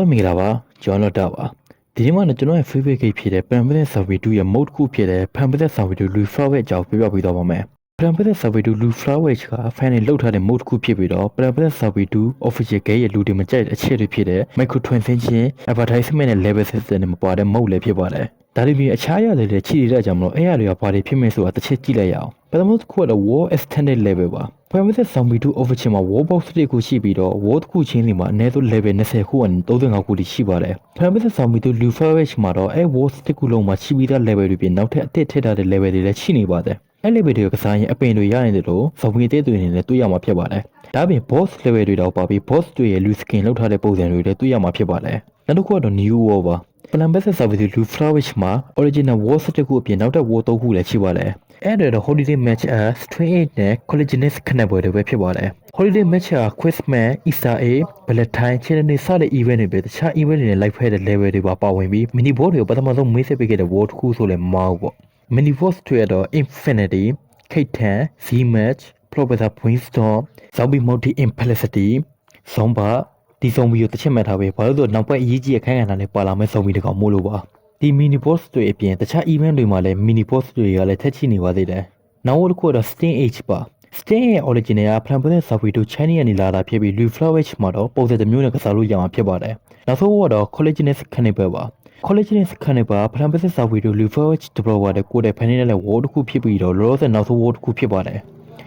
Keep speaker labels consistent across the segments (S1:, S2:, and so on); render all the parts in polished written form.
S1: လုံးမင်္ဂလာပါကျွန်တော်တော့ပါဒီနေ့မှာကျွန်တော်ရဲ့ favorite game ဖြစ်တဲ့ Pamphlet Survey 2ရဲ့ mode တစ်ခုဖြစ်တဲ့ Pamphlet Survey 2 Reflower အကြောင်းပြောပြပေးသွားပါမယ် Pamphlet Survey 2 Reflower က fan တွေလောက်ထားတဲ့ mode တစ်ခုဖြစ်ပြီးတော့ Pamphlet Survey 2 official game ရဲ့လူတွေမကြိုက်တဲ့အချက်တွေဖြစ်တဲ့ micro transaction advertisement နဲ့ level system တွေမပါတဲ့ mode လည်းဖြစ်ပါတယ်ဒါတွေပြီးအခြားရတယ်လည်းချီရတဲ့ကြောင့်မလို့အဲ့ရတွေကဘာတွေဖြစ်မယ်ဆိုတာတစ်ချက်ကြည့်လိုက်ရအောင်ပထမတစ်ခုကတော့ war extended level ပါ Pamphlet Survey 2 official မှာ war box တွေကိုရှိပြီးတော့ war တစ်ခုချင်းစီမှာအနည်းဆုံး level 20ခုကနေ35ခုထိရှိပါတယ် Pamphlet Survey 2 Refresh မှာတော့အဲ့ war တစ်ခုလုံးမှာရှိပြီးသား level တွေပြင်နောက်ထပ်အသစ်ထည့်ထားတဲ့ level တွေလည်းရှိနေပါတယ်အဲ့ level တွေကကစားရင်အပင်တွေရနေတယ်လို့ zombie တွေတွေ့နေတယ်တွေ့ရမှာဖြစ်ပါတယ်ဒါပြင် boss level တွေတော့ပါပြီး boss တွေရဲ့လူ skin လောက်ထားတဲ့ပုံစံတွေလည်းတွေ့ရမှာဖြစ်ပါတယ်နောက်တစ်ခုကတော့ new war ပါ Pamphlet Survey 2 Refresh မှာ original war တစ်ခုအပြင်နောက်ထပ် war 3ခုလည်းရှိပါတယ်အဲ့ဒါတော့ holiday match Strain နဲ့ collagenous ခဏပွဲတွေပဲဖြစ်ပါတယ် holiday match Christmas Easter egg Valentine ချင်းနေစတဲ့ event တွေပဲတခြား event တွေနဲ့ live ဖဲတဲ့ level တွေပါဝင်ပြီး mini boss တွေကိုပထမဆုံးမေးဆက်ပေးခဲ့တဲ့ war တစ်ခုဆိုလည်းမဟုတ်ပေါ့ mini boss တွေတော့ Infinity K10 Z match Professor Brainstorm Zombie Multi Implicity Zomba ဒီ zombie ကိုတစ်ချက်မှတ်ထားပဲဘာလို့ဆိုတော့နောက်ပိုင်းအရေးကြီးတဲ့ခန်းကဏ္ဍနဲ့ပါလာမဲ့ zombie တကောင်မို့လို့ပါဒီ mini boss တွေအပြင်တခြား event တွေမှာလည်း mini boss တွေကလည်းထက်ချိနေပါသေးတယ်နောက်တစ်ခုကတော့ Sting Age ပါ Sting ရဲ့ original က Pamphlet Survey 2 China ကနေလာတာဖြစ်ပြီး Reflower မှာတော့ပုံစံတစ်မျိုးနဲ့ကစားလို့ရမှာဖြစ်ပါတယ်နောက်ဆုံးကတော့ collagenous cannibal ပါ collagenous cannibal Pamphlet Survey 2 Reflower developer တဲ့ကိုယ်တိုင်ဖန်နေတဲ့ war တစ်ခုဖြစ်ပြီးတော့လောလောဆယ်နောက်ဆုံး war တစ်ခုဖြစ်ပါတယ်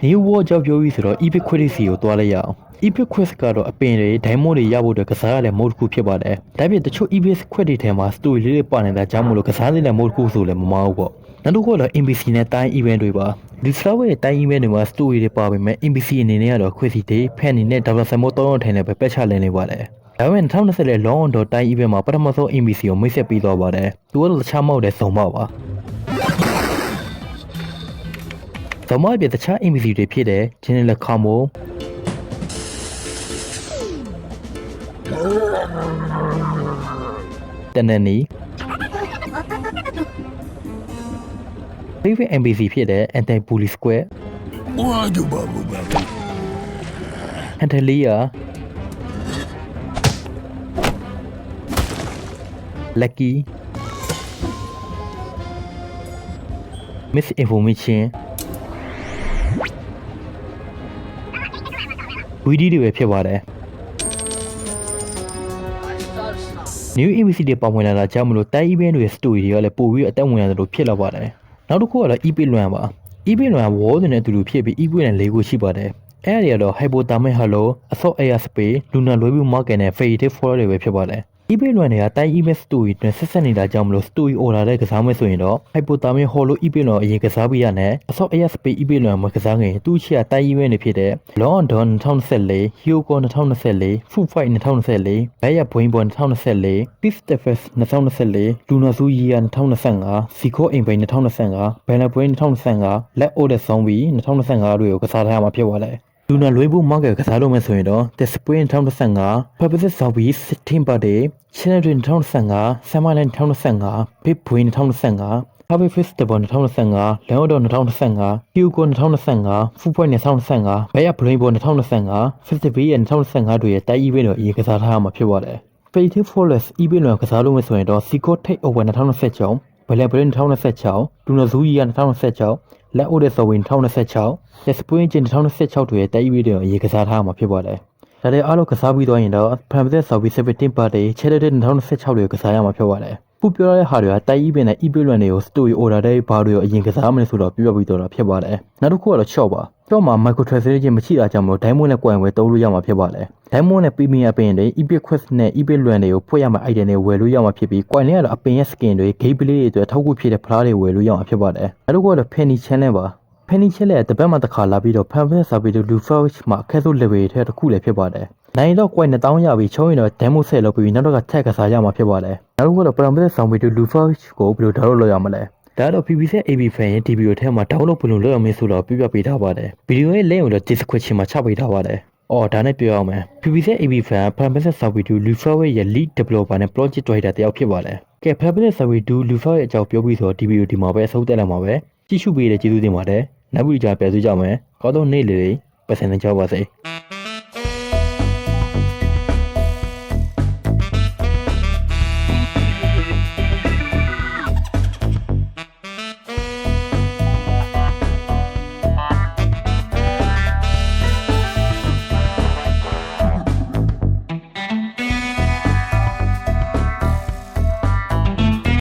S1: new war ကြောင့်ပြောပြီးဆိုတော့ epic quest ကိုတွားလိုက်ရအောင် epic quest ကတော့အပင်တွေ diamond တွေရဖို့အတွက်ကစားရတဲ့ mode တစ်ခုဖြစ်ပါတယ်ဒါပြင်တချို့ epic quest တွေထဲမှာ story လေးတွေပါနေတာကြောင့်မလို့ကစားနေတဲ့ mode တစ်ခုဆိုလည်းမမဟုတ်ပေါ့နောက်တစ်ခုကတော့ NPC နဲ့တိုင်း event တွေပါဒီ server ရဲ့တိုင်း event တွေမှာ story တွေပါပေမဲ့ NPC အနေနဲ့ကတော့ quest တွေ fan တွေနဲ့ developer မို့တော့ထိုင်နေပဲပတ်ချလင်းနေပါတယ်ဒါပေမဲ့2020ရဲ့ long on တိုင်း event မှာပထမဆုံး NPC ကိုမိတ်ဆက်ပြီးတော့ပါတယ်သူကတော့တခြားမဟုတ်တဲ့စုံမပါဇမအပြတခြား NPC တွေဖြစ်တဲ့ General Combo တနန်နီ favorite NPC ဖြစ်တဲ့ Anti-Bully Square
S2: ဝါဒူဘာဘူဘာ
S1: Antelia Lucky Misinformationဝီဒီတွေပဲဖြစ်ပါတယ် new NPC တွေပါဝင်လာတာကြောင့်မလို့တိုင်း event တွေရဲ့ story တွေကလည်းပို့ပြီးအသက်ဝင်ရတယ်လို့ဖြစ်လာပါတယ်နောက်တစ်ခုကတော့ epic လွန်ပါ epic လွန်က wall တွေနဲ့အတူတူဖြစ်ပြီး epic နဲ့၄ခုရှိပါတယ်အဲ့ဒီကတော့ hypothermic hollow assault air space lunar လွယ်ပြီး market နဲ့ faded fall တွေပဲဖြစ်ပါတယ် epic လွန်တွေကတိုင်း event story တွေဆက်ဆက်နေတာကြောင့်မလို့ story order တဲ့ကစားမယ်ဆိုရင်တော့ hypothermic hollow epic လွန်အရင်ကစားပြီးရနဲ့ assault air space epic လွန်မှာကစားငင်သူ့ချီကတိုင်း event တွေဖြစ်တဲ့ long dawn 2024 hyoko 2024 food fight 2024 baya brain ball 2024 peace defense 2024 lunar zoo year 2025 Zico အိမ်ပိန်2025 banner brain 2025 let order zombie 2025တွေကိုကစားထားရမှာဖြစ်ပါတယ်လူနာလွေးဖို့ market ကစားလို့မယ်ဆိုရင်တော့ The Spring 2025 Purpose Zombie 16 Party Channel 2025 Summerland 2025 Big Brain 2025 Happy Festival 2025 Leonardo 2025 Hugo 2025 Food Point 2025 Baya Brain Ball 2025 Festival 2025တွေရဲ့တိုက် event တွေအရင်ကစားထားရမှာဖြစ်ပါတယ် Fate Forest event တွေကစားလို့မယ်ဆိုရင်တော့ Zico Take Over 2026 Bella Brain 2026 Luna Zoo Year 2026လက်အိုတဲ့ဆိုဝင်2026လက်စပွင်းကျင်း2026တွေရဲ့တိုက်ပြီးတော့အရေးကစားထားမှာဖြစ်ပါတယ်။ဒါတွေအားလုံးကစားပြီးတော့ရင်တော့ Pamphlet Survey 17 Party Charity 2026တွေကစားရမှာဖြစ်ပါတယ်။ခုပြောရတဲ့ဟာတွေကတိုက်ပြီးနဲ့ eBay လွန်တွေကို story order တဲ့ဘာတွေအရင်ကစားမလဲဆိုတော့ပြပြပြီးတော့ဖြစ်ပါတယ်။နောက်တစ်ခုကတော့ shop ပါ။shopမှာ micro transaction မရှိတာကြောင့်မလို့ diamond နဲ့ coin ဝယ်သုံးလို့ရမှာဖြစ်ပါတယ်။ diamond နဲ့ premium အပင်တွေ epic quest နဲ့ eBay လွန်တွေကိုဖွင့်ရမှာ item တွေဝယ်လို့ရမှာဖြစ်ပြီး coin တွေကတော့အပင်ရဲ့ skin တွေ gameplay တွေအတွက်ထောက်ကူဖြစ်တဲ့ဖလားတွေဝယ်လို့ရမှာဖြစ်ပါတယ်။နောက်တစ်ခုကတော့ penny challenge ပါ။ penny challenge တပတ်မှတစ်ခါလာပြီးတော့ Pamphlet Survey 2 Refresh မှာအခက်ဆုံး level တွေထဲတစ်ခုလည်းဖြစ်ပါတယ်။နိုင်တော့ coin 1000ရပြီးချုံးရင်တော့ demo set လုပ်ပြီးနောက်တော့ထက်ကစားရမှာဖြစ်ပါတယ်။နောက်တစ်ခုကတော့ Pamphlet Survey 2 Refresh ကိုဘယ်လို download လုပ်ရမလဲ။ဒါတော့ PPC AB fan ရဲ့ DB ထဲမှာ download ဘယ်လိုလုပ်ရမလဲဆိုတော့ပြပြပေးထားပါတယ်။ဗီဒီယိုရဲ့ link ကိုတော့ description မှာချပေးထားပါတယ်။အော်ဒါနဲ့ပြောရမယ်။ PPC AB fan Pamphlet Survey 2 Refresh ရဲ့ lead developer နဲ့ project director တယောက်ဖြစ်ပါတယ်။ကဲ Pamphlet Survey 2 Refresh အကြောင်းပြောပြီးဆိုတော့ DB ဒီမှာပဲအဆုံးသတ်လိုက်မှာပဲ။ကြည့်ရှုပေးတဲ့ကျေးဇူးတင်ပါတယ်။နောက်ပြီးကြပြန်တွေ့ကြမယ်။ကောင်းသောနေ့လေးပတ်စံနေကြပါစေ။